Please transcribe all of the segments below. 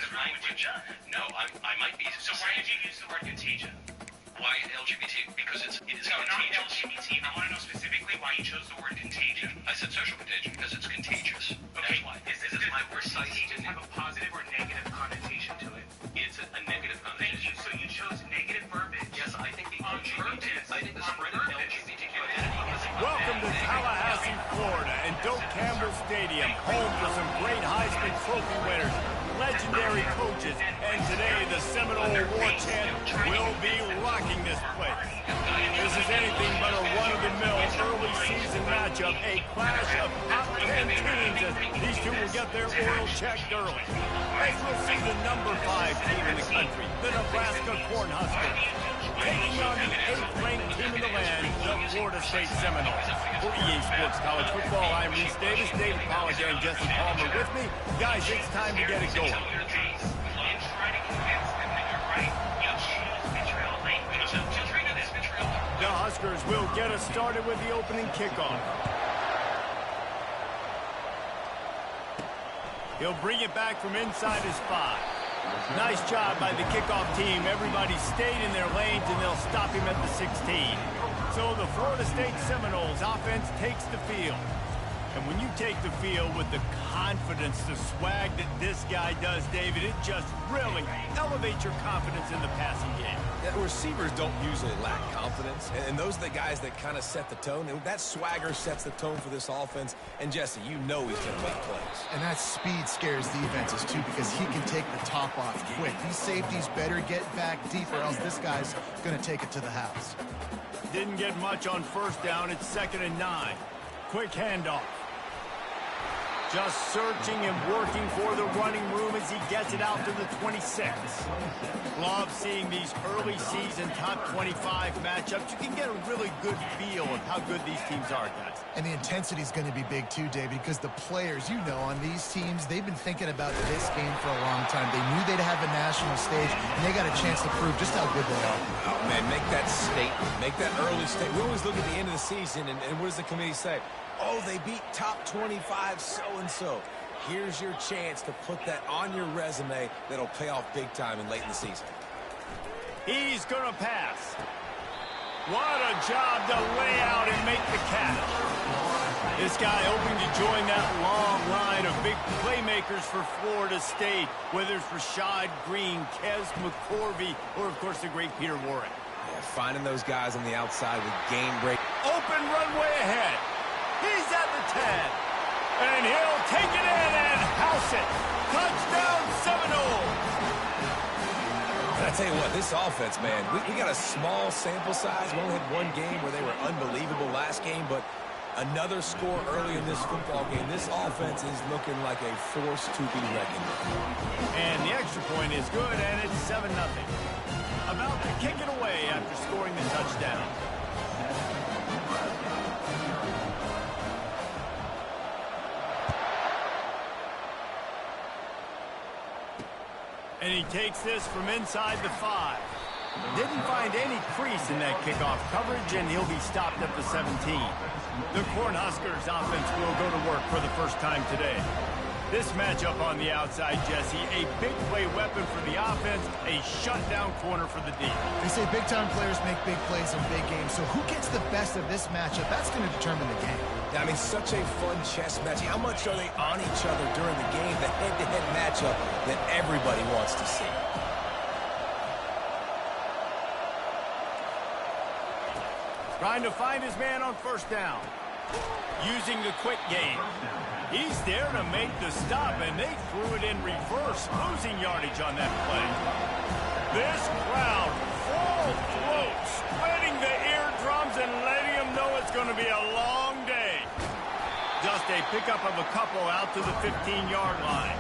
offensive language. No, I might be. So why did you use the word contagion? Why LGBT? Because it is no, contagious. Not LGBT. I want to know specifically why you chose the word contagion. I said social contagion because it's contagious. Okay. That's why. Is my precise contagion have a positive or negative connotation to it? It's a negative Thank you. connotation. So you chose negative verbiage. Yes, I think the On purpose. I think the spread of LGBTQ identity is Welcome to Tallahassee, Florida, and Doak Campbell Stadium, home for some great Heisman Trophy winners, legendary coaches, and today the Seminole War Chant will be rocking this place. This is anything but a run-of-the-mill early season matchup, a clash of top 10 teams as these two will get their oil checked early. As we'll see the number 5 team in the country, the Nebraska Cornhuskers, taking on the 8th-ranked team in the land, the Florida State Seminoles. For EA Sports College Football, I'm Reese Davis, David Pollack, and Jesse Palmer with me. Guys, it's time to get it going. The Huskers will get us started with the opening kickoff. He'll bring it back from inside his 5. Nice job by the kickoff team. Everybody stayed in their lanes, and they'll stop him at the 16. So the Florida State Seminoles offense takes the field. And when you take the field with the confidence, the swag that this guy does, David, it just really elevates your confidence in the passing game. Yeah, receivers don't usually lack confidence, and those are the guys that kind of set the tone. And that swagger sets the tone for this offense. And Jesse, you know he's going to make plays. And that speed scares defenses too, because he can take the top off quick. These safeties better get back deep, or else this guy's going to take it to the house. Didn't get much on first down. It's 2nd and 9. Quick handoff. Just searching and working for the running room as he gets it out to the 26. Love seeing these early season top 25 matchups. You can get a really good feel of how good these teams are, guys. And the intensity is going to be big too, David, because the players, you know, on these teams, they've been thinking about this game for a long time. They knew they'd have a national stage, and they got a chance to prove just how good they are. Oh, man, make that statement. Make that early statement. We always look at the end of the season, and what does the committee say? Oh, they beat top 25 so-and-so. Here's your chance to put that on your resume that'll pay off big time and late in the season. He's going to pass. What a job to lay out and make the catch. This guy hoping to join that long line of big playmakers for Florida State, whether it's Rashad Green, Kez McCorvey, or, of course, the great Peter Warren. Yeah, finding those guys on the outside with game break. Open runway ahead. He's at the 10. And he'll take it in and house it. Touchdown, Seminoles. I tell you what, this offense, man, we got a small sample size. We only had one game where they were unbelievable last game, but another score early in this football game. This offense is looking like a force to be reckoned with. And the extra point is good, and it's 7-0. About to kick it away after scoring the touchdown. And he takes this from inside the 5. Didn't find any crease in that kickoff coverage, and he'll be stopped at the 17. The Cornhuskers offense will go to work for the first time today. This matchup on the outside, Jesse, a big play weapon for the offense, a shutdown corner for the D. They say big-time players make big plays in big games, so who gets the best of this matchup? That's going to determine the game. I mean, such a fun chess match. How much are they on each other during the game, the head-to-head matchup that everybody wants to see? Trying to find his man on first down. Using the quick game. He's there to make the stop, and they threw it in reverse, losing yardage on that play. This crowd, full throat, spreading the eardrums and letting them know it's going to be a long day. Just a pickup of a couple out to the 15-yard line.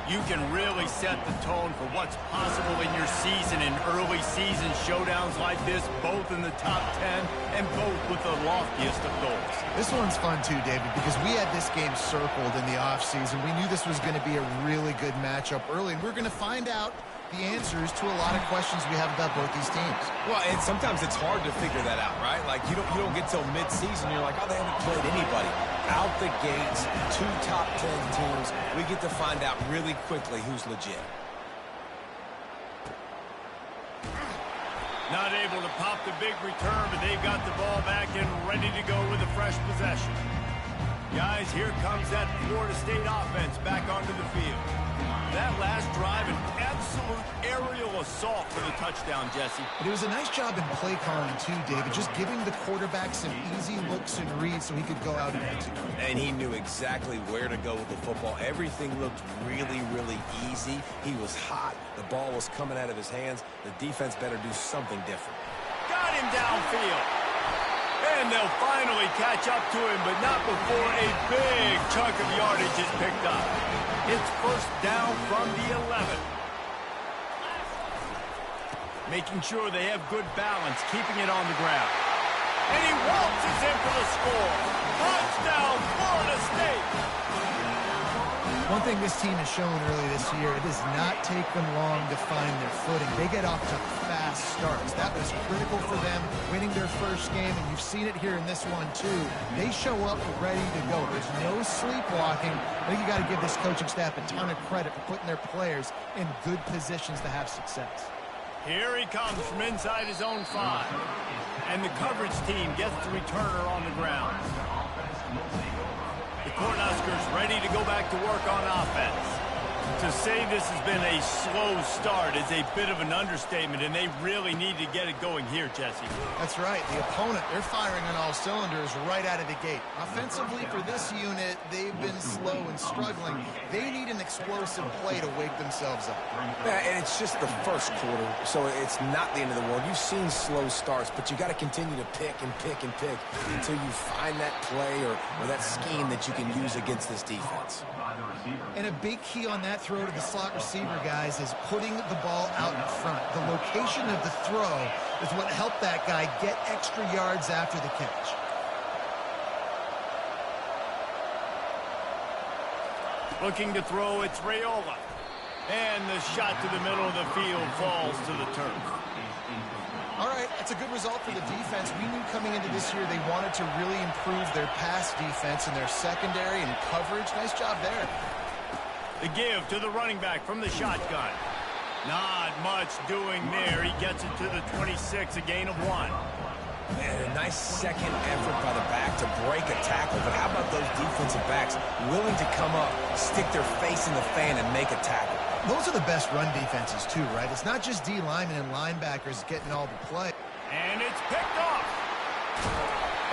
You can really set the tone for what's possible in your season in early season showdowns like this, both in the top 10 and both with the loftiest of goals. This one's fun too, David, because we had this game circled in the offseason. We knew this was going to be a really good matchup early, and we're going to find out the answers to a lot of questions we have about both these teams. Well, and sometimes it's hard to figure that out, right? Like, you don't get till mid-season, you're like, oh, they haven't played anybody. Out the gates, 2 top 10 teams, we get to find out really quickly who's legit. Not able to pop the big return, but they've got the ball back and ready to go with a fresh possession. Guys, here comes that Florida State offense back onto the field. That last drive, an absolute aerial assault for the touchdown, Jesse. But it was a nice job in play calling, too, David, just giving the quarterback some easy looks and reads so he could go out and execute. And he knew exactly where to go with the football. Everything looked really, really easy. He was hot. The ball was coming out of his hands. The defense better do something different. Got him downfield. And they'll finally catch up to him, but not before a big chunk of yardage is picked up. It's first down from the 11. Making sure they have good balance, keeping it on the ground. And he waltzes in for the score. Touchdown, Florida State. One thing this team has shown early this year, it does not take them long to find their footing. They get off to fast starts. That was critical for them, winning their first game, and you've seen it here in this one, too. They show up ready to go. There's no sleepwalking. I think you got to give this coaching staff a ton of credit for putting their players in good positions to have success. Here he comes from inside his own 5. And the coverage team gets the returner on the ground. The Cornhuskers ready to go back to work on offense. To say this has been a slow start is a bit of an understatement, and they really need to get it going here, Jesse. That's right. The opponent, they're firing on all cylinders right out of the gate. Offensively, for this unit, they've been slow and struggling. They need an explosive play to wake themselves up. Yeah, and it's just the first quarter, so it's not the end of the world. You've seen slow starts, but you got to continue to pick and pick and pick until you find that play or that scheme that you can use against this defense. And a big key on that throw to the slot receiver, guys, is putting the ball out in front. The location of the throw is what helped that guy get extra yards after the catch. Looking to throw, it's Raiola. And the shot to the middle of the field falls to the turf. All right, that's a good result for the defense. We knew coming into this year they wanted to really improve their pass defense and their secondary and coverage. Nice job there. The give to the running back from the shotgun. Not much doing there. He gets it to the 26, a gain of 1. And a nice second effort by the back to break a tackle. But how about those defensive backs willing to come up, stick their face in the fan, and make a tackle? Those are the best run defenses, too, right? It's not just D linemen and linebackers getting all the play. And it's picked off.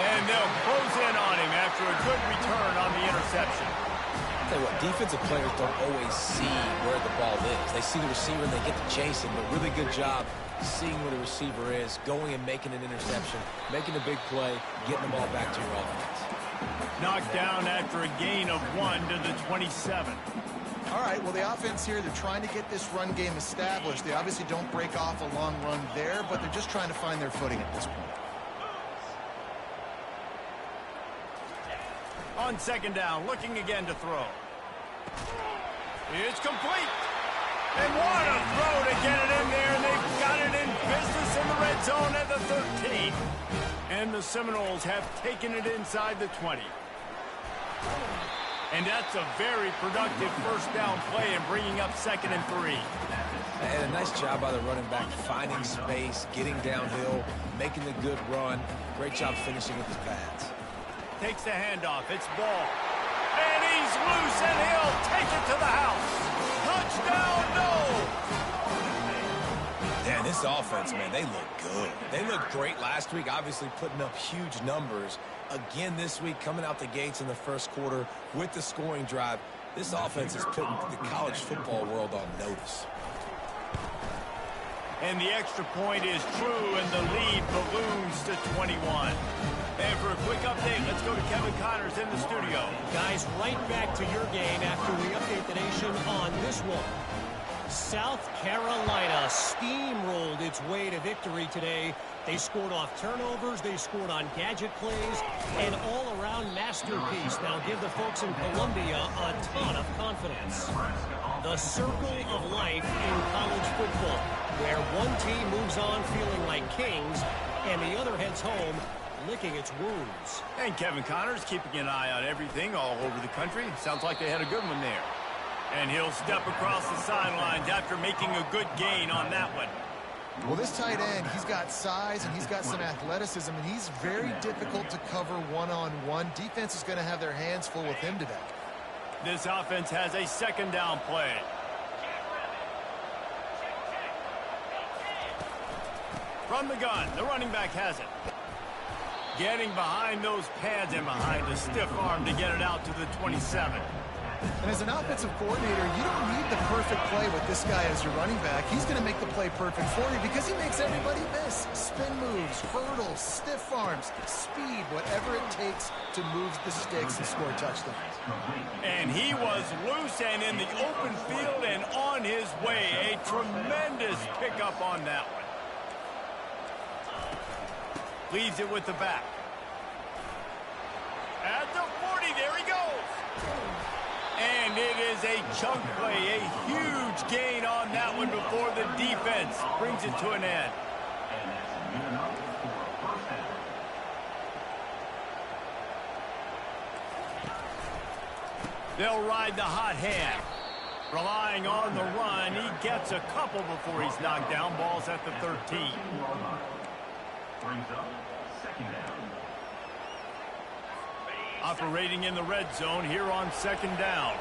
And they'll close in on him after a good return on the interception. I'll tell you what, defensive players don't always see where the ball is. They see the receiver and they get to chase him, but really good job seeing where the receiver is, going and making an interception, making a big play, getting the ball back to your offense. Knocked down after a gain of 1 to the 27. All right, well, the offense here, they're trying to get this run game established. They obviously don't break off a long run there, but they're just trying to find their footing at this point. On second down, looking again to throw. It's complete. And what a throw to get it in there, and they've got it in business in the red zone at the 13. And the Seminoles have taken it inside the 20. And that's a very productive first down play and bringing up 2nd and 3. And a nice job by the running back, finding space, getting downhill, making the good run. Great job finishing with his pads. Takes the handoff. It's Ball. And he's loose, and he'll take it to the house. Touchdown, no! Yeah, this offense, man, they look good. They looked great last week, obviously putting up huge numbers. Again this week, coming out the gates in the first quarter with the scoring drive. This offense is putting the college football world on notice. And the extra point is true, and the lead balloons to 21. And for a quick update, let's go to Kevin Connors in the studio. Guys, right back to your game after we update the nation on this one. South Carolina steamrolled its way to victory today. They scored off turnovers, they scored on gadget plays, an all-around masterpiece. Now give the folks in Columbia a ton of confidence. The circle of life in college football, where one team moves on feeling like kings, and the other heads home licking its wounds. And Kevin Connors keeping an eye on everything all over the country. Sounds like they had a good one there. And he'll step across the sidelines after making a good gain on that one. Well, this tight end, he's got size and he's got some athleticism, and he's very difficult to cover one-on-one. Defense is going to have their hands full with him today. This offense has a second down play. From the gun, the running back has it. Getting behind those pads and behind the stiff arm to get it out to the 27. And as an offensive coordinator, you don't need the perfect play with this guy as your running back. He's going to make the play perfect for you because he makes everybody miss. Spin moves, hurdles, stiff arms, speed, whatever it takes to move the sticks and score touchdowns. And he was loose and in the open field and on his way. A tremendous pickup on that one. Leaves it with the back. At the 40, there he goes. And it is a chunk play, a huge gain on that one before the defense brings it to an end. They'll ride the hot hand. Relying on the run, he gets a couple before he's knocked down. Ball's at the 13. Brings up second down. Operating in the red zone here on second down.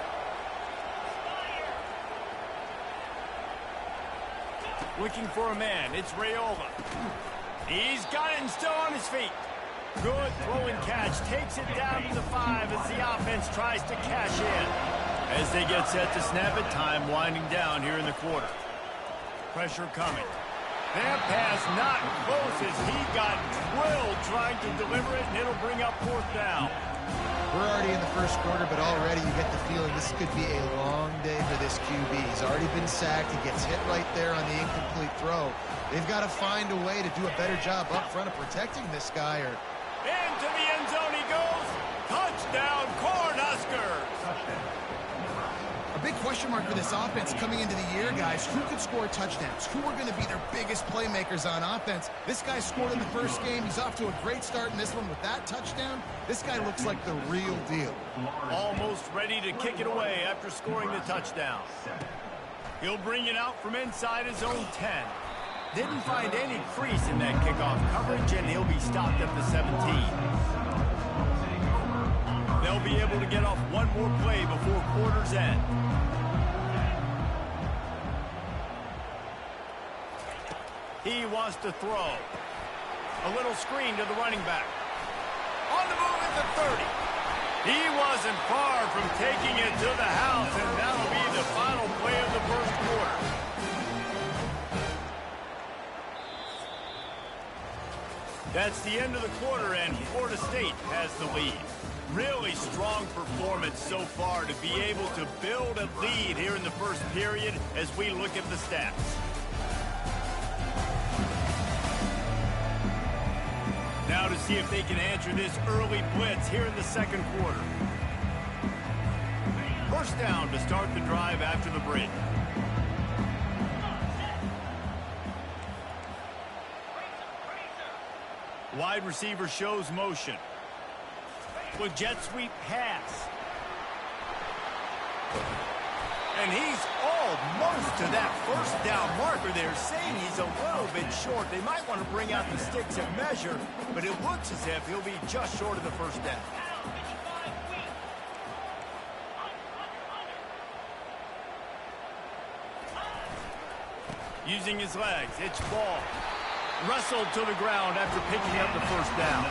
Looking for a man. It's Rayola. He's got it and still on his feet. Good throw and catch. Takes it down to the 5 as the offense tries to cash in. As they get set to snap it, time winding down here in the quarter. Pressure coming. That pass not close as he got drilled trying to deliver it, and it'll bring up fourth down. We're already in the first quarter, but already you get the feeling this could be a long day for this QB. He's already been sacked. He gets hit right there on the incomplete throw. They've got to find a way to do a better job up front of protecting this guy. Into the end zone he goes. Touchdown, Cornhuskers. A big question mark for this offense coming into the year, guys. Who could score touchdowns? Who are going to be their biggest playmakers on offense? This guy scored in the first game. He's off to a great start in this one with that touchdown. This guy looks like the real deal. Almost ready to kick it away after scoring the touchdown. He'll bring it out from inside his own 10. Didn't find any crease in that kickoff coverage, and he'll be stopped at the 17. They'll be able to get off one more play before quarter's end. He wants to throw. A little screen to the running back. On the move at the 30. He wasn't far from taking it to the house, and that'll be the final play of the first quarter. That's the end of the quarter, and Florida State has the lead. Really strong performance so far to be able to build a lead here in the first period as we look at the stats. Now to see if they can answer this early blitz here in the second quarter. First down to start the drive after the break. Wide receiver shows motion. With jet sweep pass. And he's almost to that first down marker there, saying he's a little bit short. They might want to bring out the sticks and measure, but it looks as if he'll be just short of the first down. Using his legs, it's ball. Wrestled to the ground after picking up the first down.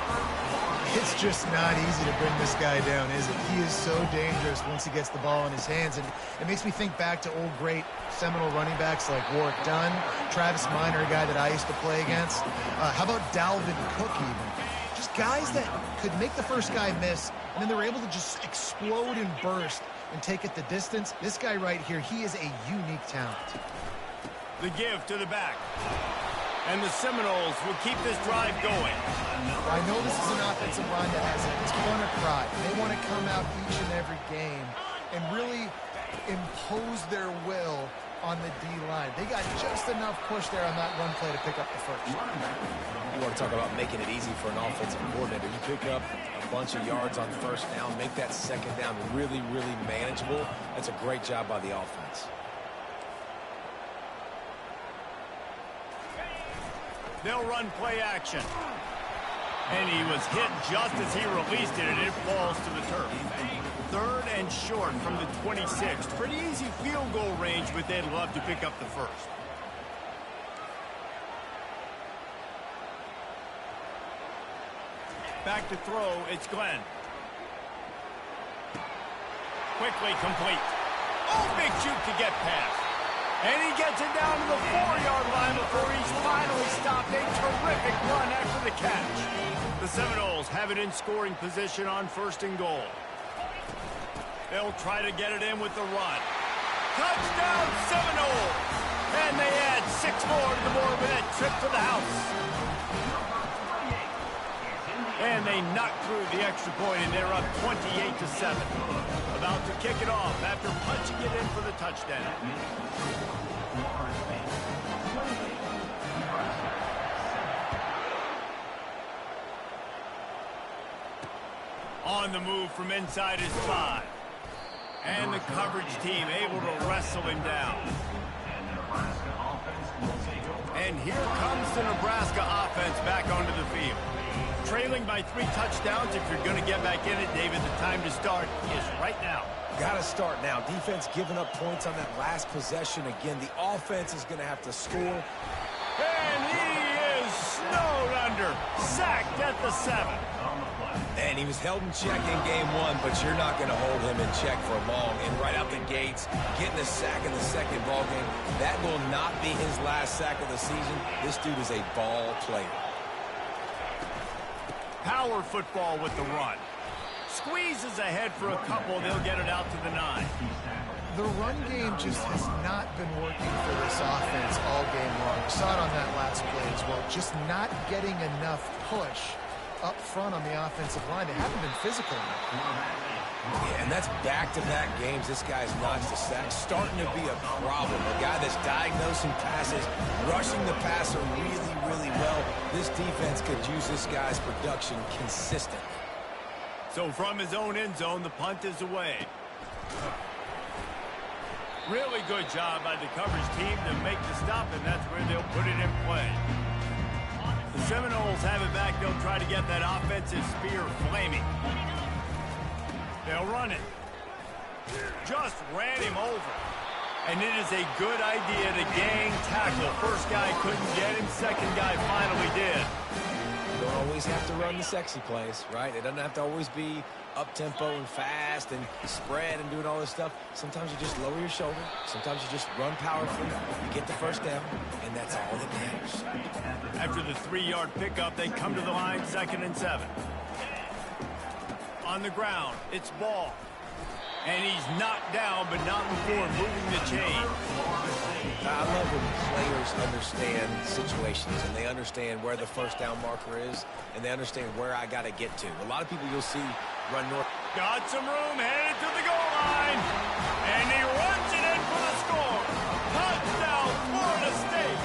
It's just not easy to bring this guy down, is it? He is so dangerous once he gets the ball in his hands, and it makes me think back to old great Seminole running backs like Warwick Dunn, Travis Minor, a guy that I used to play against. How about Dalvin Cook even? Just guys that could make the first guy miss, and then they were able to just explode and burst and take it the distance. This guy right here, he is a unique talent. The give to the back. And the Seminoles will keep this drive going. I know this is an offensive line that has a ton of pride. They want to come out each and every game and really impose their will on the D-line. They got just enough push there on that run play to pick up the first. You want to talk about making it easy for an offensive coordinator. You pick up a bunch of yards on first down, make that second down really, really manageable. That's a great job by the offense. They'll run play action. And he was hit just as he released it, and it falls to the turf. 3rd and short from the 26. Pretty easy field goal range, but they'd love to pick up the first. Back to throw, it's Glenn. Quickly complete. Oh, big shoot to get past. And he gets it down to the 4-yard line before he's finally stopped. A terrific run after the catch. The Seminoles have it in scoring position on 1st and goal. They'll try to get it in with the run. Touchdown, Seminoles! And they add 6 more to the Moorhead trip to the house. And they knock through the extra point, and they're up 28-7. About to kick it off after punching it in for the touchdown. On the move from inside his 5. And the coverage team able to wrestle him down. And here comes the Nebraska offense back onto the field. Trailing by 3 touchdowns. If you're going to get back in it, David, the time to start is right now. Got to start now. Defense giving up points on that last possession. Again, the offense is going to have to score. And he is snowed under. Sacked at the 7. And he was held in check in game 1, but you're not going to hold him in check for long. And right out the gates, getting a sack in the 2nd ball game, that will not be his last sack of the season. This dude is a ball player. Power football with the run. Squeezes ahead for a couple. They'll get it out to the 9. The run game just has not been working for this offense all game long. We saw it on that last play as well. Just not getting enough push up front on the offensive line. They haven't been physical enough. Yeah, and that's back-to-back games. This guy's notched a sack. Starting to be a problem. A guy that's diagnosing passes, rushing the passer really, really well. This defense could use this guy's production consistently. So from his own end zone, the punt is away. Really good job by the coverage team to make the stop, and that's where they'll put it in play. The Seminoles have it back. They'll try to get that offensive spear flaming. They'll run it. Just ran him over. And it is a good idea to gang tackle. First guy couldn't get him. Second guy finally did. You don't always have to run the sexy plays, right? It doesn't have to always be up-tempo and fast and spread and doing all this stuff. Sometimes you just lower your shoulder. Sometimes you just run powerfully. You get the first down, and that's all that matters. After the 3-yard pickup, they come to the line, 2nd and 7. On the ground, it's Ball. And he's knocked down, but not before moving the chain. I love when players understand situations, and they understand where the first down marker is, and they understand where I got to get to. A lot of people you'll see run north. Got some room, headed to the goal line. And he runs it in for the score. Touchdown, Florida State.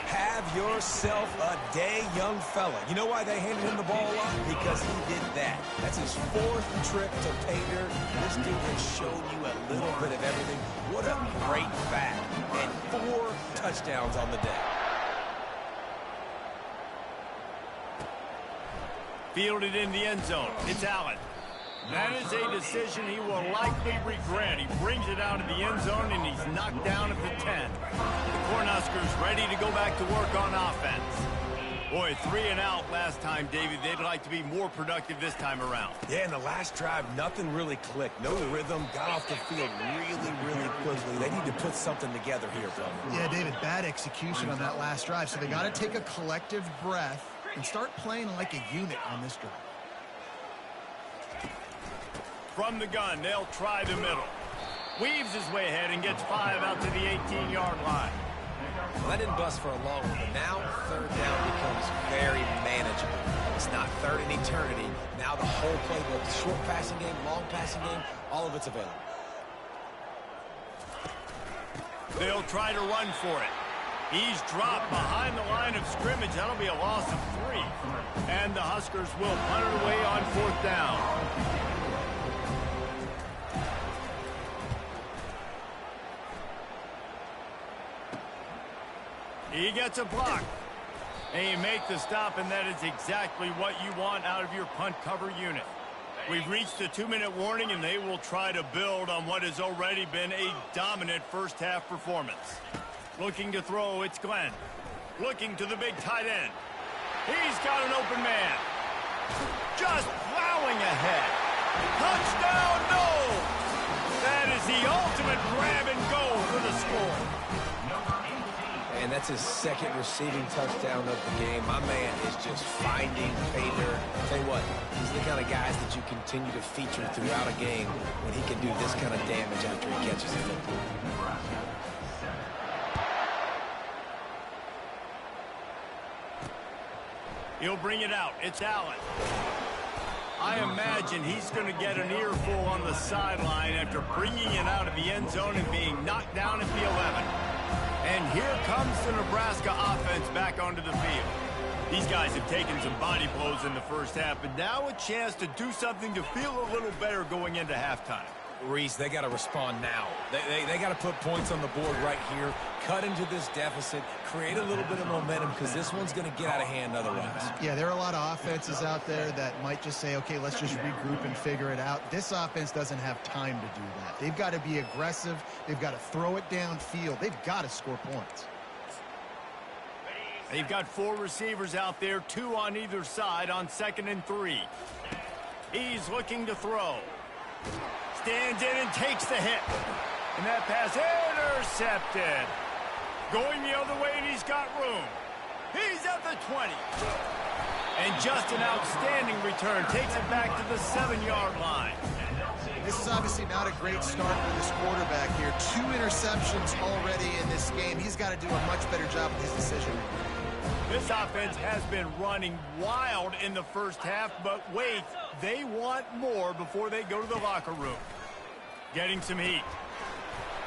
Have yourself a day, young fella. You know why they handed him the ball a lot? Because he did that. That's his 4th trip to pay dirt. This dude has shown you a little bit of everything. What a great back. And 4 touchdowns on the day. Fielded in the end zone. It's Allen. That is a decision he will likely regret. He brings it out of the end zone, and he's knocked down at the 10. The Cornhuskers ready to go back to work on offense. Boy, 3 and out last time, David. They'd like to be more productive this time around. Yeah, in the last drive, nothing really clicked. No rhythm. Got off the field really, really quickly. They need to put something together here, Bill. Yeah, David, bad execution on that last drive. So they got to take a collective breath and start playing like a unit on this drive. From the gun, they'll try the middle. Weaves his way ahead and gets 5 out to the 18-yard line. Well, that didn't bust for a long one, but now 3rd down becomes very manageable. It's not 3rd in eternity. Now the whole playbook, short passing game, long passing game, all of it's available. They'll try to run for it. He's dropped behind the line of scrimmage. That'll be a loss of 3. And the Huskers will punt it away on 4th down. He gets a block. And you make the stop, and that is exactly what you want out of your punt cover unit. We've reached the 2-minute warning, and they will try to build on what has already been a dominant first-half performance. Looking to throw, it's Glenn. Looking to the big tight end. He's got an open man. Just plowing ahead. Touchdown, no! That is the ultimate grab and go for the score. And that's his second receiving touchdown of the game. My man is just finding pay dirt. Tell you what, these are the kind of guys that you continue to feature throughout a game when he can do this kind of damage after he catches the football. He'll bring it out. It's Allen. I imagine he's going to get an earful on the sideline after bringing it out of the end zone and being knocked down at the 11. And here comes the Nebraska offense back onto the field. These guys have taken some body blows in the first half, but now a chance to do something to feel a little better going into halftime. Reese, they got to respond now. They got to put points on the board right here, cut into this deficit, create a little bit of momentum, because this one's going to get out of hand otherwise. Yeah, there are a lot of offenses out there that might just say, okay, let's just regroup and figure it out. This offense doesn't have time to do that. They've got to be aggressive. They've got to throw it downfield. They've got to score points. They've got 4 receivers out there, 2 on either side on 2nd and 3. He's looking to throw. Stands in and takes the hit. And that pass intercepted. Going the other way, and he's got room. He's at the 20. And just an outstanding return. Takes it back to the 7-yard line. This is obviously not a great start for this quarterback here. 2 interceptions already in this game. He's got to do a much better job with his decision. This offense has been running wild in the first half, but wait, they want more before they go to the locker room. Getting some heat.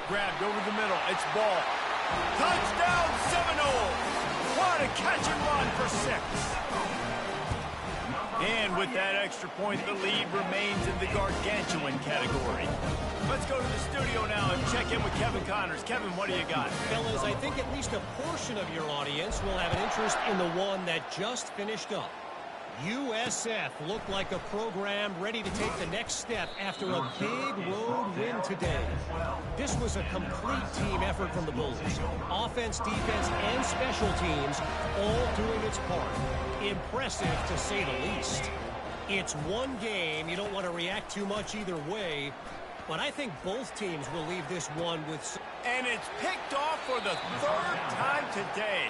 Grabbed over the middle. It's ball. Touchdown, Seminoles! What a catch and run for 6. And with that extra point, the lead remains in the gargantuan category. Let's go to the studio now and check in with Kevin Connors. Kevin, what do you got? Fellas, I think at least a portion of your audience will have an interest in the one that just finished up. USF looked like a program ready to take the next step after a big road win today. This was a complete team effort from the Bulls. Offense, defense, and special teams all doing its part. Impressive, to say the least. It's one game. You don't want to react too much either way. But I think both teams will leave this one with... And it's picked off for the 3rd time today.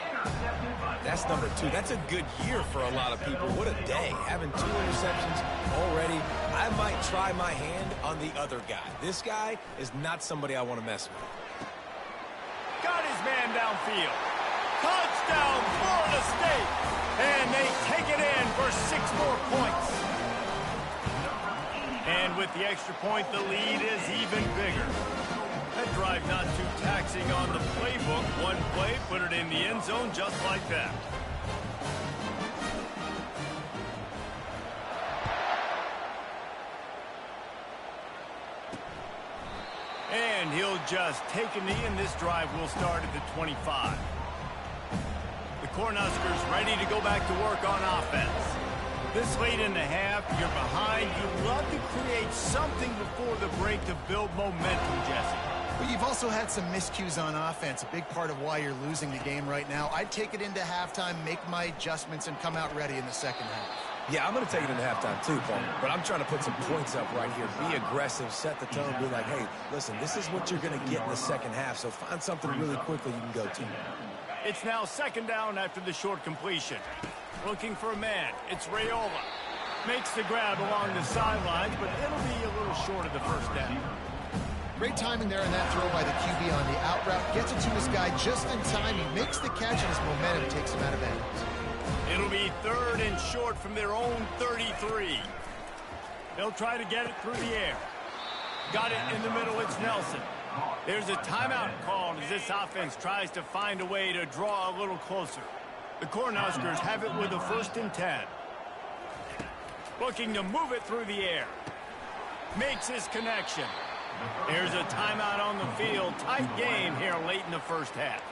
That's number 2. That's a good year for a lot of people. What a day. Having 2 interceptions already. I might try my hand on the other guy. This guy is not somebody I want to mess with. Got his man downfield. Touchdown, Florida State. And they take it in for 6 more points. And with the extra point, the lead is even bigger. That drive not too taxing on the playbook. One play, put it in the end zone just like that. And he'll just take a knee, and this drive will start at the 25. The Cornhuskers ready to go back to work on offense. This late in the half, you're behind. You love to create something before the break to build momentum, Jesse. But you've also had some miscues on offense, a big part of why you're losing the game right now. I'd take it into halftime, make my adjustments, and come out ready in the second half. Yeah, I'm going to take it into halftime too, Paul. But I'm trying to put some points up right here. Be aggressive, set the tone, be like, hey, listen, this is what you're going to get in the second half, so find something really quickly you can go to. It's now 2nd down after the short completion. Looking for a man. It's Raiola. Makes the grab along the sidelines, but it'll be a little short of the first down. Great timing there on that throw by the QB on the out route. Gets it to his guy just in time. He makes the catch, and his momentum takes him out of bounds. It'll be 3rd and short from their own 33. They'll try to get it through the air. Got it in the middle. It's Nelson. There's a timeout called as this offense tries to find a way to draw a little closer. The Cornhuskers have it with a 1st and 10. Looking to move it through the air. Makes his connection. There's a timeout on the field. Tight game here late in the first half.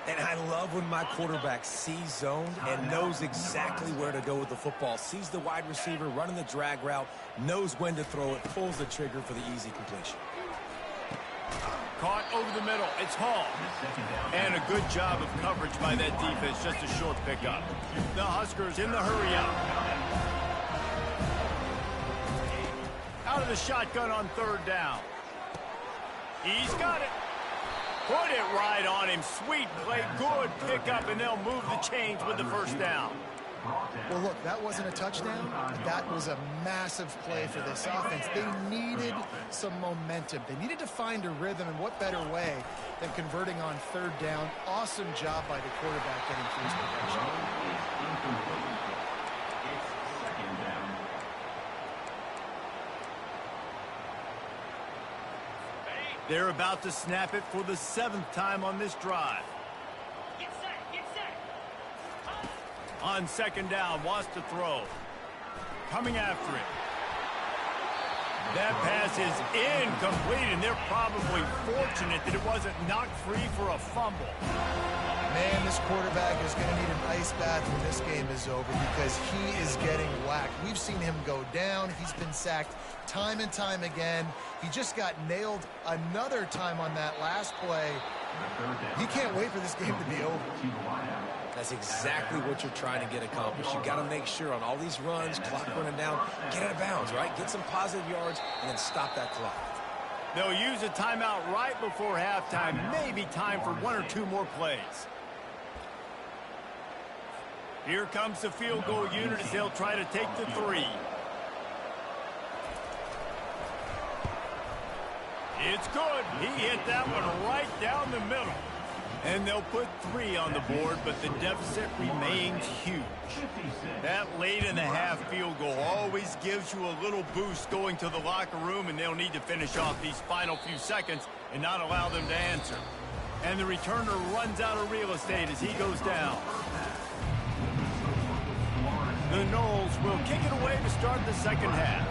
And I love when my quarterback sees zoned and knows exactly where to go with the football. Sees the wide receiver running the drag route, knows when to throw it, pulls the trigger for the easy completion. Caught over the middle. It's Hall. And a good job of coverage by that defense. Just a short pickup. The Huskers in the hurry out. Out of the shotgun on third down. He's got it. Put it right on him. Sweet play. Good pickup, and they'll move the chains with the first down. Well, look, that wasn't a touchdown, but that was a massive play for this offense. They needed some momentum. They needed to find a rhythm, and what better way than converting on third down. Awesome job by the quarterback getting through his progression. They're about to snap it for the 7th time on this drive. Get set. On second down, wants to throw. Coming after it. That pass is incomplete, and they're probably fortunate that it wasn't knocked free for a fumble. Man, this quarterback is going to need an ice bath when this game is over because he is getting whacked. We've seen him go down. He's been sacked time and time again. He just got nailed another time on that last play. He can't wait for this game to be over. That's exactly what you're trying to get accomplished. You got to make sure on all these runs, clock running down, get out of bounds, right? Get some positive yards and then stop that clock. They'll use a timeout right before halftime. Maybe time for 1 or 2 more plays. Here comes the field goal unit as they'll try to take the 3. It's good. He hit that one right down the middle. And they'll put 3 on the board, but the deficit remains huge. That late in the half field goal always gives you a little boost going to the locker room, and they'll need to finish off these final few seconds and not allow them to answer. And the returner runs out of real estate as he goes down. The Noles will kick it away to start the second half.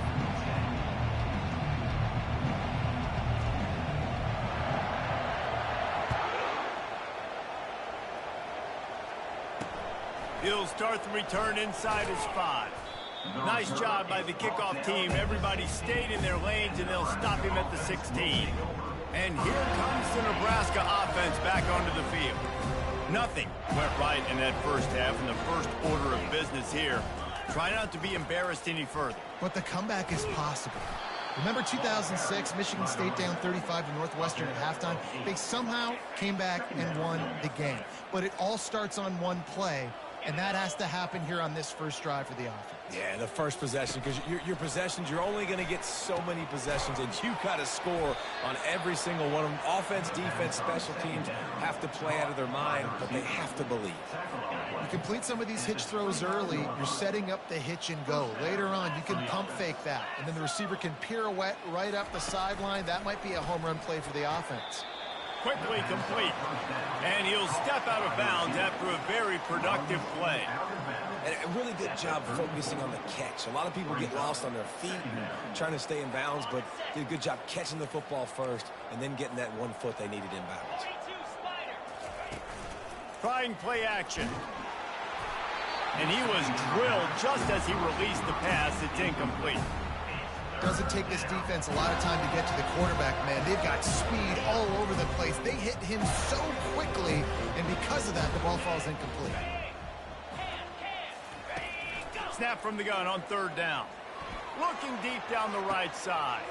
He'll start the return inside his 5. Nice job by the kickoff team. Everybody stayed in their lanes, and they'll stop him at the 16. And here comes the Nebraska offense back onto the field. Nothing went right in that first half, and the first order of business here. Try not to be embarrassed any further. But the comeback is possible. Remember 2006, Michigan State down 35 to Northwestern at halftime? They somehow came back and won the game. But it all starts on one play, and that has to happen here on this first drive for the offense. Yeah, the first possession, because your possessions, you're only going to get so many possessions, and you got to score on every single one of them. Offense, defense, special teams have to play out of their mind, but they have to believe. You complete some of these hitch throws early, you're setting up the hitch and go. Later on, you can pump fake that, and then the receiver can pirouette right up the sideline. That might be a home run play for the offense. Quickly complete. And he'll step out of bounds after a very productive play. And a really good job focusing on the catch. A lot of people get lost on their feet and trying to stay in bounds, but did a good job catching the football first and then getting that 1 foot they needed in bounds. Trying play action. And he was drilled just as he released the pass. It's incomplete. Doesn't take this defense a lot of time to get to the quarterback, man. They've got speed all over the place. They hit him so quickly, and because of that, the ball falls incomplete. Snap from the gun on third down. Looking deep down the right side.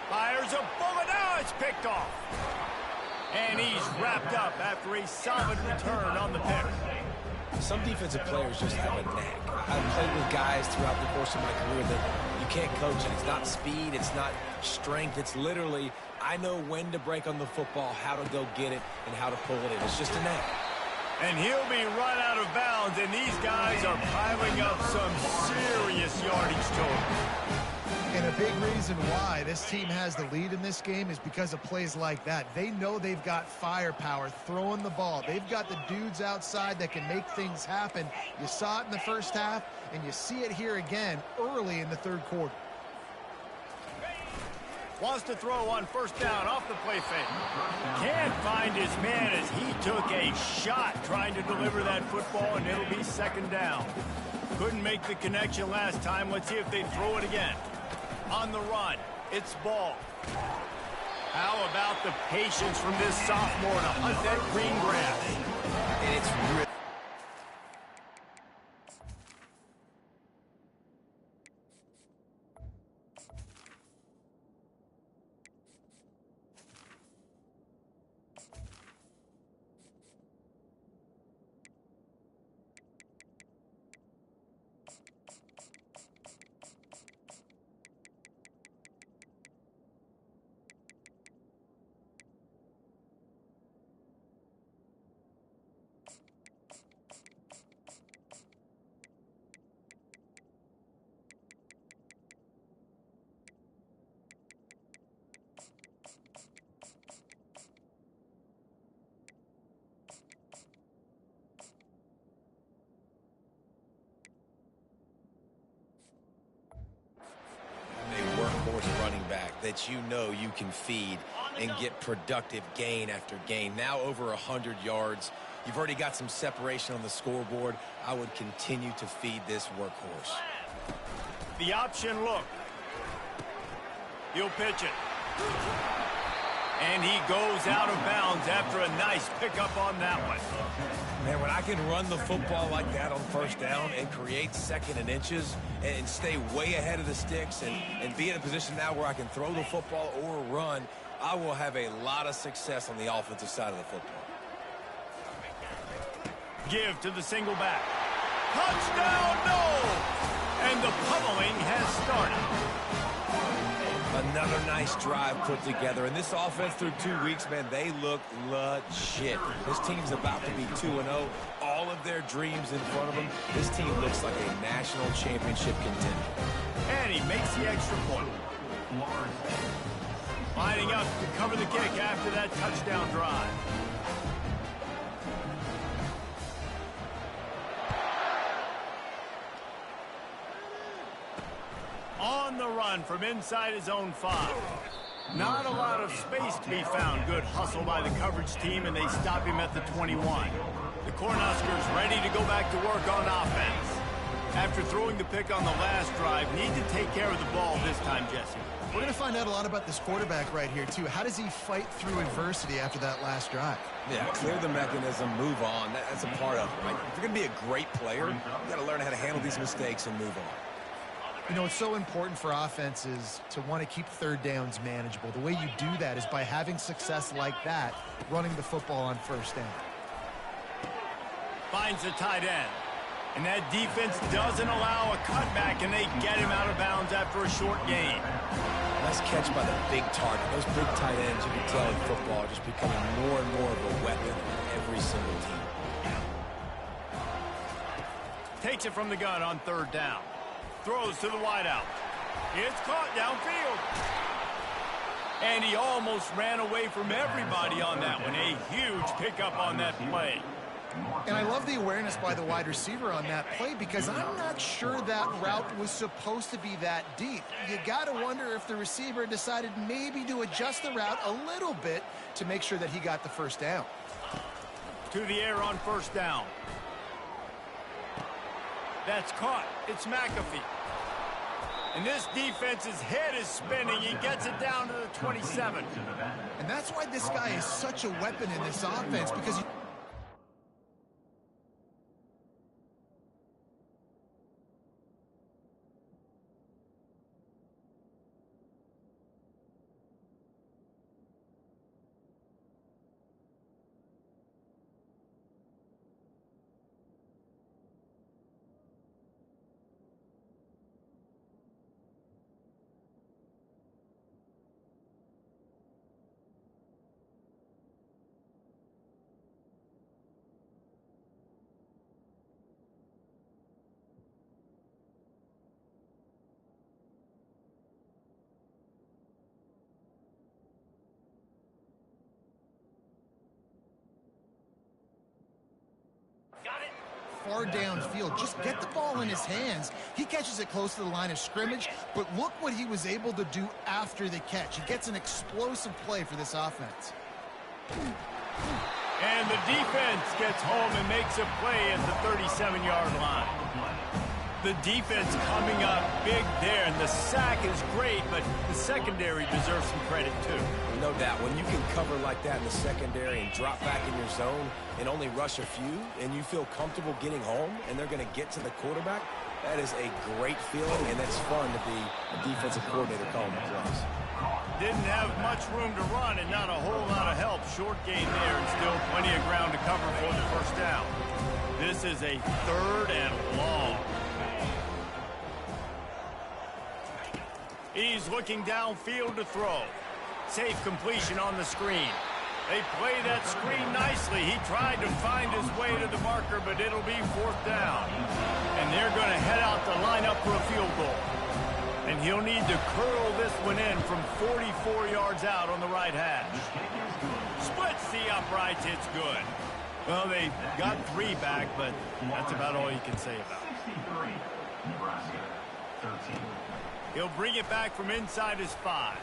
Fires a bullet. Now it's picked off. And he's wrapped up after a solid return on the pick. Some defensive players just have a knack. I've played with guys throughout the course of my career that you can't coach it. It's not speed, it's not strength. It's literally, I know when to break on the football, how to go get it, and how to pull it in. It's just a knack. And he'll be run out of bounds, and these guys are piling up some serious yardage total. And a big reason why this team has the lead in this game is because of plays like that. They know they've got firepower throwing the ball. They've got the dudes outside that can make things happen. You saw it in the first half, and you see it here again early in the third quarter. Wants to throw on first down off the play fake. Can't find his man as he took a shot trying to deliver that football, and it'll be second down. Couldn't make the connection last time. Let's see if they throw it again. On the run, it's ball. How about the patience from this sophomore to hunt that green grass? And it's really... running back that you know you can feed and get productive gain after gain. Now over 100 yards. You've already got some separation on the scoreboard. I would continue to feed this workhorse. The option look. He'll pitch it. And he goes out of bounds after a nice pickup on that one. Man, when I can run the football like that on first down and create second and inches and stay way ahead of the sticks and be in a position now where I can throw the football or run, I will have a lot of success on the offensive side of the football. Give to the single back. Touchdown, no! And the pummeling has started. Another nice drive put together. And this offense through 2 weeks, man, they look legit. This team's about to be 2-0. All of their dreams in front of them. This team looks like a national championship contender. And he makes the extra point. Lining up to cover the kick after that touchdown drive. On the run from inside his own 5. Not a lot of space to be found. Good hustle by the coverage team, and they stop him at the 21. The Cornhuskers ready to go back to work on offense. After throwing the pick on the last drive, need to take care of the ball this time, Jesse. We're going to find out a lot about this quarterback right here, too. How does he fight through adversity after that last drive? Yeah, clear the mechanism, move on. That's a part of it, right? If you're going to be a great player, you got to learn how to handle these mistakes and move on. You know, it's so important for offenses to want to keep third downs manageable. The way you do that is by having success like that, running the football on first down. Finds the tight end. And that defense doesn't allow a cutback, and they get him out of bounds after a short gain. Nice catch by the big target. Those big tight ends, you can tell in football, are just becoming more and more of a weapon for every single team. Takes it from the gun on third down. Throws to the wideout. It's caught downfield. And he almost ran away from everybody on that one. A huge pickup on that play. And I love the awareness by the wide receiver on that play because I'm not sure that route was supposed to be that deep. You got to wonder if the receiver decided maybe to adjust the route a little bit to make sure that he got the first down. To the air on first down. That's caught. It's McAfee. And this defense's head is spinning. He gets it down to the 27. And that's why this guy is such a weapon in this offense because he far downfield. Just get the ball in his hands. He catches it close to the line of scrimmage, but look what he was able to do after the catch. He gets an explosive play for this offense. And the defense gets home and makes a play at the 37-yard line. The defense coming up big there, and the sack is great, but the secondary deserves some credit too. No doubt. When you can cover like that in the secondary and drop back in your zone and only rush a few, and you feel comfortable getting home, and they're going to get to the quarterback, that is a great feeling, and it's fun to be a defensive coordinator calling the plays. Didn't have much room to run and not a whole lot of help. Short gain there and still plenty of ground to cover for the first down. This is a 3rd and long. He's looking downfield to throw. Safe completion on the screen. They play that screen nicely. He tried to find his way to the marker, but it'll be 4th down. And they're going to head out to line up for a field goal. And he'll need to curl this one in from 44 yards out on the right hash. Splits the uprights. It's good. Well, they got 3 back, but that's about all you can say about it. 63, Nebraska, 13. He'll bring it back from inside his 5.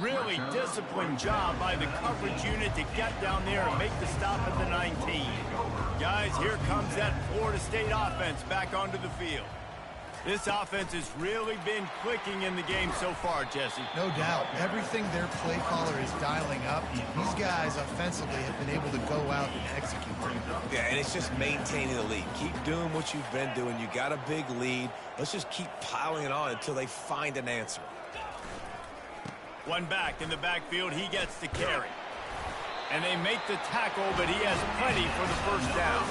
Really disciplined job by the coverage unit to get down there and make the stop at the 19. Guys, here comes that Florida State offense back onto the field. This offense has really been clicking in the game so far, Jesse. No doubt. Everything their play caller is dialing up, these guys offensively have been able to go out and execute. Yeah, and it's just maintaining the lead. Keep doing what you've been doing. You got a big lead. Let's just keep piling it on until they find an answer. One back in the backfield. He gets the carry. And they make the tackle, but he has plenty for the first down.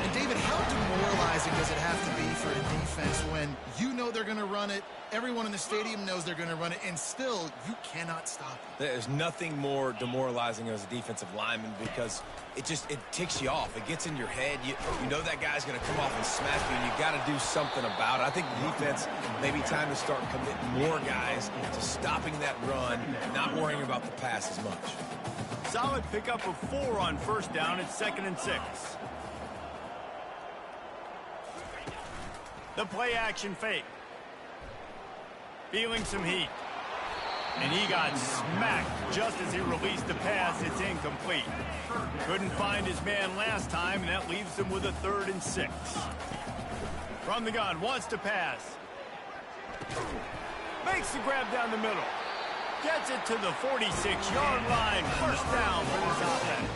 And, David, how demoralizing does it have to be for a defense when you know they're going to run it, everyone in the stadium knows they're going to run it, and still you cannot stop it? There's nothing more demoralizing as a defensive lineman because it ticks you off. It gets in your head. You know that guy's going to come off and smack you, and you got to do something about it. I think the defense may be time to start committing more guys to stopping that run, not worrying about the pass as much. Solid pickup of 4 on first down. It's 2nd and 6. The play action fake. Feeling some heat. And he got smacked just as he released the pass. It's incomplete. Couldn't find his man last time, and that leaves him with a 3rd and 6. From the gun, wants to pass. Makes the grab down the middle. Gets it to the 46-yard line. First down for this offense.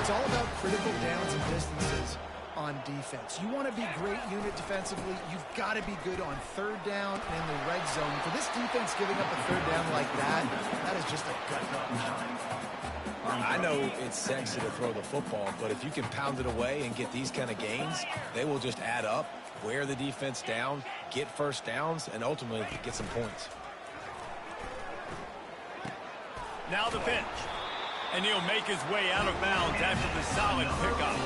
It's all about critical downs and distances on defense. You want to be great unit defensively, you've got to be good on 3rd down and in the red zone. For this defense giving up a 3rd down like that is just a gut punch. I know it's sexy to throw the football, but if you can pound it away and get these kind of gains, they will just add up, wear the defense down, get first downs, and ultimately get some points. Now the pitch. And he'll make his way out of bounds after the solid pickup.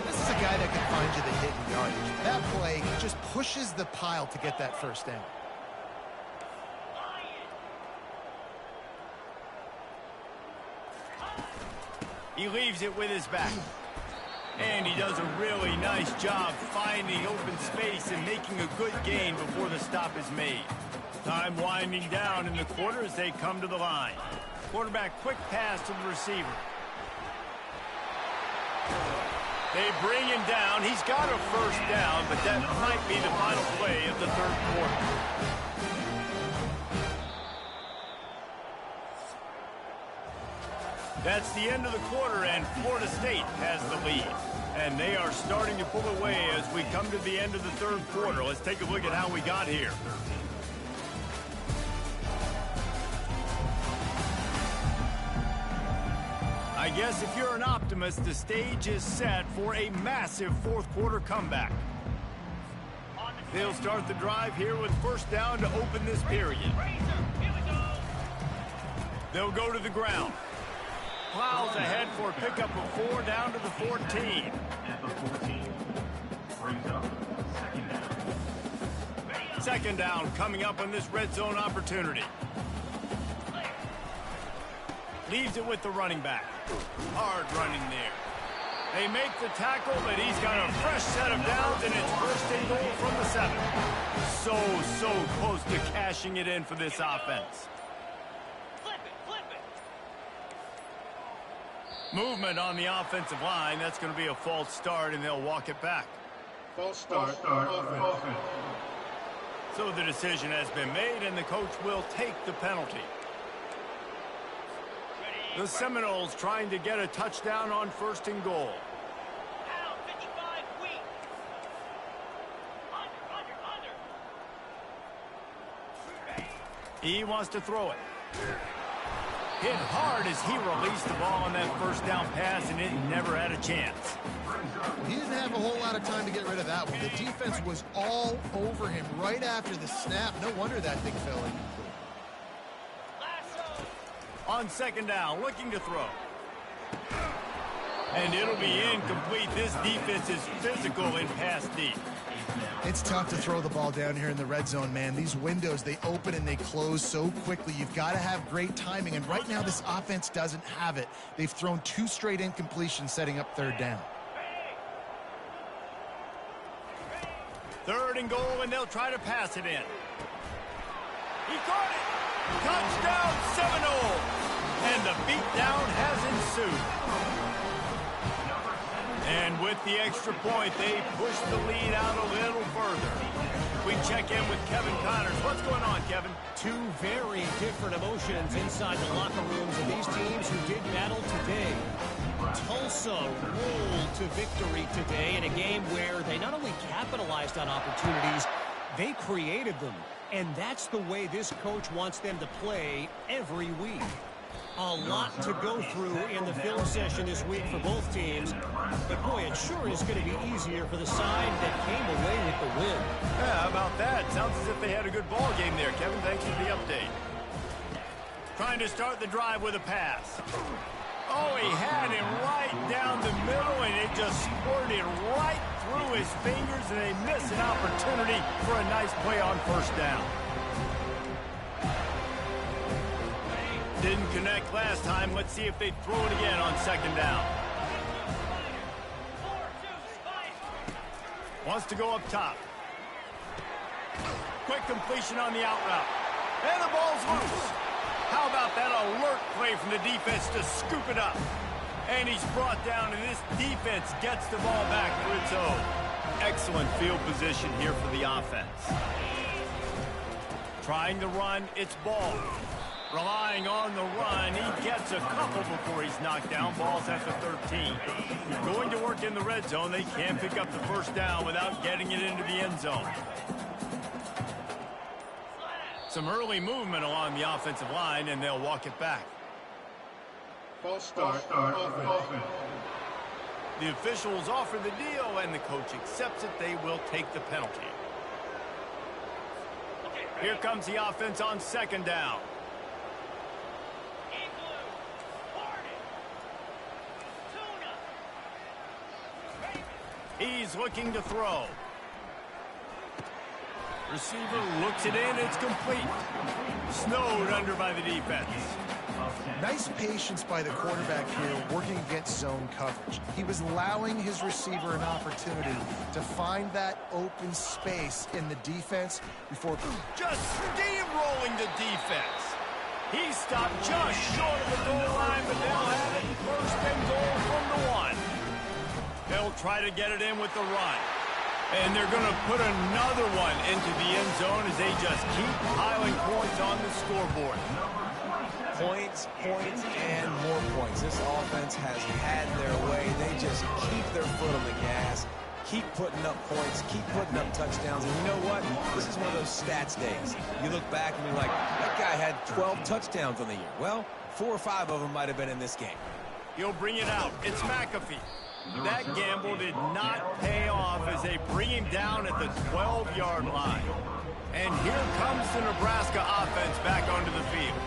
This is a guy that can find you the hidden yardage. That play just pushes the pile to get that first down. He leaves it with his back. And he does a really nice job finding open space and making a good gain before the stop is made. Time winding down in the quarter as they come to the line. Quarterback quick pass to the receiver. They bring him down. He's got a first down, but that might be the final play of the 3rd quarter. That's the end of the quarter, and Florida State has the lead. And they are starting to pull away as we come to the end of the 3rd quarter. Let's take a look at how we got here. I guess if you're an optimist, the stage is set for a massive 4th quarter comeback. They'll start the drive here with first down to open this period. They'll go to the ground. Plows ahead for a pickup of 4 down to the 14. At the 14, brings up 2nd down. 2nd down coming up on this red zone opportunity. Leaves it with the running back. Hard running there. They make the tackle, but he's got a fresh set of downs, and it's first and goal from the 7. So close to cashing it in for this offense. Flip it. Movement on the offensive line. That's going to be a false start, and they'll walk it back. False start. Offense. So the decision has been made, and the coach will take the penalty. The Seminoles trying to get a touchdown on first and goal. Down 55 weak. Under. He wants to throw it. Hit hard as he released the ball on that first down pass, and it never had a chance. He didn't have a whole lot of time to get rid of that one. The defense was all over him right after the snap. No wonder that thing fell incomplete. On second down, looking to throw. And it'll be incomplete. This defense is physical in pass deep. It's tough to throw the ball down here in the red zone, man. These windows, they open and they close so quickly. You've got to have great timing, and right now this offense doesn't have it. They've thrown 2 straight incompletions setting up third down. Third and goal, and they'll try to pass it in. He caught it! Touchdown, Seminoles! And the beatdown has ensued. And with the extra point, they push the lead out a little further. We check in with Kevin Connors. What's going on, Kevin? 2 very different emotions inside the locker rooms of these teams who did battle today. Tulsa rolled to victory today in a game where they not only capitalized on opportunities, they created them. And that's the way this coach wants them to play every week. A lot to go through in the film session this week for both teams. But boy, it sure is going to be easier for the side that came away with the win. Yeah, how about that? Sounds as if they had a good ball game there, Kevin. Thanks for the update. Trying to start the drive with a pass. Oh, he had him right down the middle, and it just squirted right through his fingers, and they missed an opportunity for a nice play on first down. Didn't connect last time. Let's see if they throw it again on second down. Wants to go up top. Quick completion on the out route. And the ball's loose. How about that alert play from the defense to scoop it up? And he's brought down, and this defense gets the ball back for its own. Excellent field position here for the offense. Trying to run, it's ball. Relying on the run, he gets a couple before he's knocked down. Ball's at the 13. Going to work in the red zone. They can't pick up the first down without getting it into the end zone. Some early movement along the offensive line, and they'll walk it back. False start. Offense. The officials offer the deal, and the coach accepts it. They will take the penalty. Here comes the offense on second down. He's looking to throw. Receiver looks it in. It's complete. Snowed under by the defense. Nice patience by the quarterback here working against zone coverage. He was allowing his receiver an opportunity to find that open space in the defense before... Just steamrolling the defense. He stopped just short of the goal line, but they'll have it first and goal from the 1. They'll try to get it in with the run. And they're going to put another one into the end zone as they just keep piling points on the scoreboard. Points, and more points. This offense has had their way. They just keep their foot on the gas, keep putting up points, keep putting up touchdowns. And you know what? This is one of those stats days. You look back and you're like, that guy had 12 touchdowns on the year. Well, 4 or 5 of them might have been in this game. He'll bring it out. It's McAfee. That gamble did not pay off as they bring him down at the 12-yard line. And here comes the Nebraska offense back onto the field.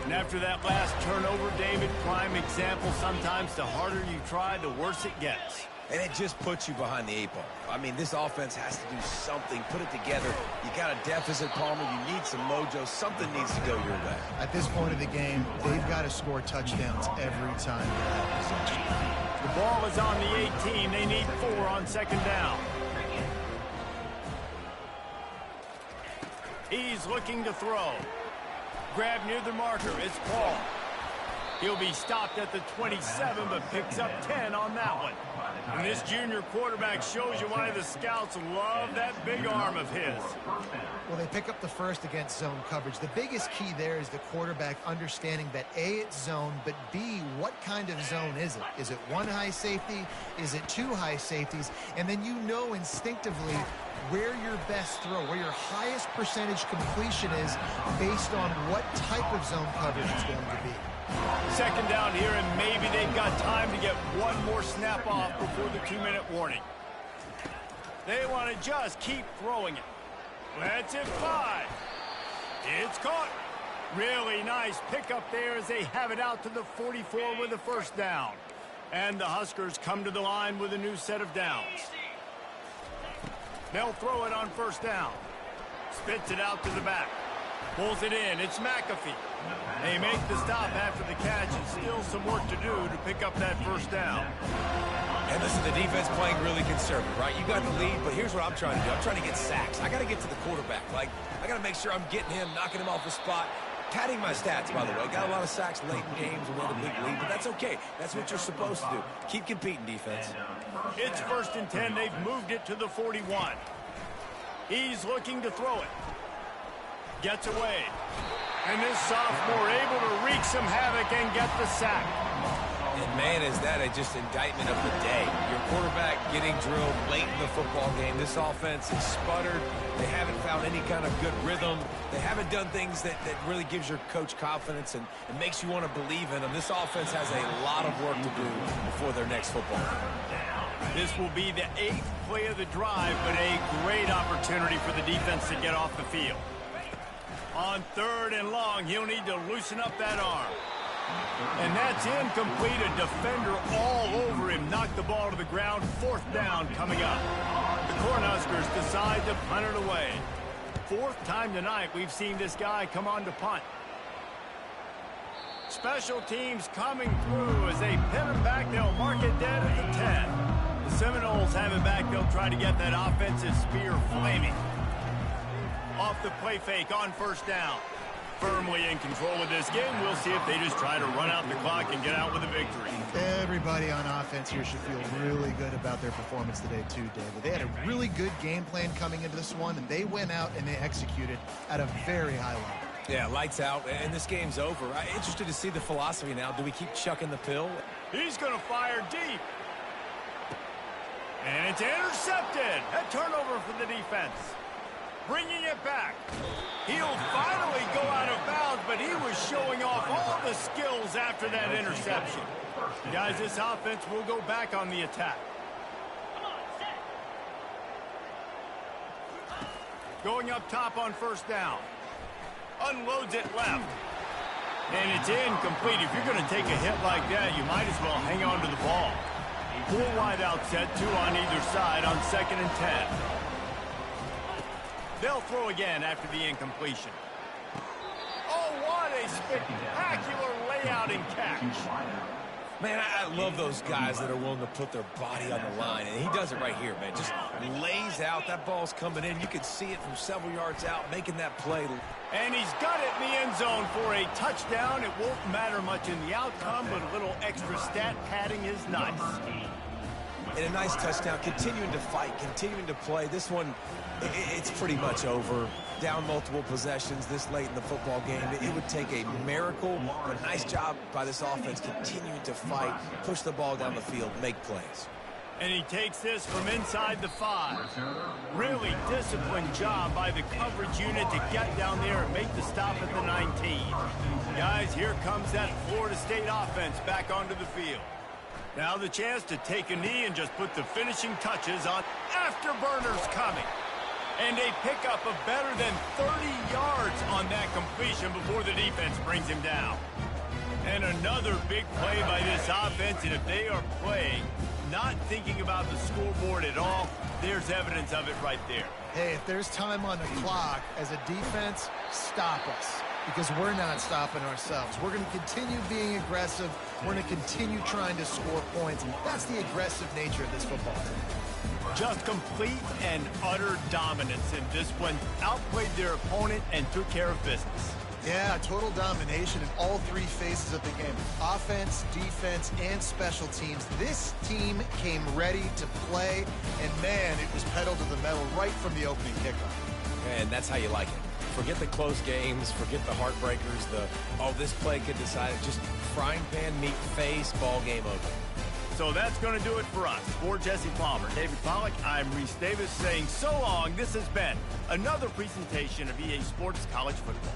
And after that last turnover, David, prime example, sometimes the harder you try, the worse it gets. And it just puts you behind the 8 ball. I mean, this offense has to do something, put it together. You got a deficit, Palmer. You need some mojo. Something needs to go your way. At this point of the game, they've got to score touchdowns every time they have possession. The Ball is on the 18. They need 4 on second down. He's looking to throw. Grab near the marker. It's Paul. He'll be stopped at the 27, but picks up 10 on that one. And this junior quarterback shows you why the scouts love that big arm of his. Well, they pick up the first against zone coverage. The biggest key there is the quarterback understanding that A, it's zone, but B, what kind of zone is it? Is it one high safety? Is it two high safeties? And then you know instinctively where your best throw, where your highest percentage completion is based on what type of zone coverage it's going to be. Second down here, and maybe they've got time to get one more snap off before the 2-minute warning. They want to just keep throwing it. Let's it fly. It's caught. Really nice pickup there as they have it out to the 44 with a first down. And the Huskers come to the line with a new set of downs. They'll throw it on first down. Spits it out to the back. Pulls it in. It's McAfee. They make the stop after the catch, and still some work to do to pick up that first down. And listen, the defense playing really conservative, right? You got the lead, but here's what I'm trying to do. I'm trying to get sacks. I got to get to the quarterback. Like, I got to make sure I'm getting him, knocking him off the spot. Padding my stats, by the way. Got a lot of sacks late in games and we had a big lead, but that's okay. That's what you're supposed to do. Keep competing, defense. It's 1st and 10. They've moved it to the 41. He's looking to throw it. Gets away. And this sophomore able to wreak some havoc and get the sack. And man, is that just indictment of the day. Your quarterback getting drilled late in the football game. This offense is sputtered. They haven't found any kind of good rhythm. They haven't done things that really gives your coach confidence and makes you want to believe in them. This offense has a lot of work to do before their next football game. This will be the 8th play of the drive, but a great opportunity for the defense to get off the field. On 3rd and long, he'll need to loosen up that arm. And that's incomplete. A defender all over him. Knocked the ball to the ground. 4th down coming up. The Cornhuskers decide to punt it away. 4th time tonight we've seen this guy come on to punt. Special teams coming through as they pin him back. They'll mark it dead at the 10. The Seminoles have it back. They'll try to get that offensive spear flaming. Off the play fake on 1st down. Firmly in control of this game. We'll see if they just try to run out the clock and get out with a victory. Everybody on offense here should feel really good about their performance today too, David. They had a really good game plan coming into this one, and they went out and they executed at a very high level. Yeah, lights out, and this game's over. I'm interested to see the philosophy now. Do we keep chucking the pill? He's going to fire deep. And it's intercepted. A turnover for the defense. Bringing it back. He'll finally go out of bounds, but he was showing off all the skills after that interception. Guys, this offense will go back on the attack. Going up top on 1st down. Unloads it left. And it's incomplete. If you're going to take a hit like that, you might as well hang on to the ball. 4 wide out set, 2 on either side on 2nd and 10. They'll throw again after the incompletion. Oh, what a spectacular layout and catch. Man, I love those guys that are willing to put their body on the line, and he does it right here, man. Just lays out. That ball's coming in. You can see it from several yards out, making that play. And he's got it in the end zone for a touchdown. It won't matter much in the outcome, but a little extra stat padding is nice. And a nice touchdown, continuing to fight, continuing to play. This one, it's pretty much over. Down multiple possessions this late in the football game. It would take a miracle. A nice job by this offense continuing to fight, push the ball down the field, make plays. And he takes this from inside the 5. Really disciplined job by the coverage unit to get down there and make the stop at the 19. Guys, here comes that Florida State offense back onto the field. Now the chance to take a knee and just put the finishing touches on. Afterburners coming. And a pickup of better than 30 yards on that completion before the defense brings him down. And another big play by this offense, and if they are playing, not thinking about the scoreboard at all, there's evidence of it right there. Hey, if there's time on the clock, as a defense, stop us. because we're not stopping ourselves. We're going to continue being aggressive. We're going to continue trying to score points. That's the aggressive nature of this football team. Just complete and utter dominance in this one. Outplayed their opponent and took care of business. Yeah, total domination in all three phases of the game. Offense, defense, and special teams. This team came ready to play, and man, it was pedal to the metal right from the opening kickoff. And that's how you like it. Forget the close games, forget the heartbreakers, this play could decide it. Just frying pan meet face, ball game over. So that's going to do it for us. For Jesse Palmer, David Pollack, I'm Reese Davis saying so long. This has been another presentation of EA Sports College Football.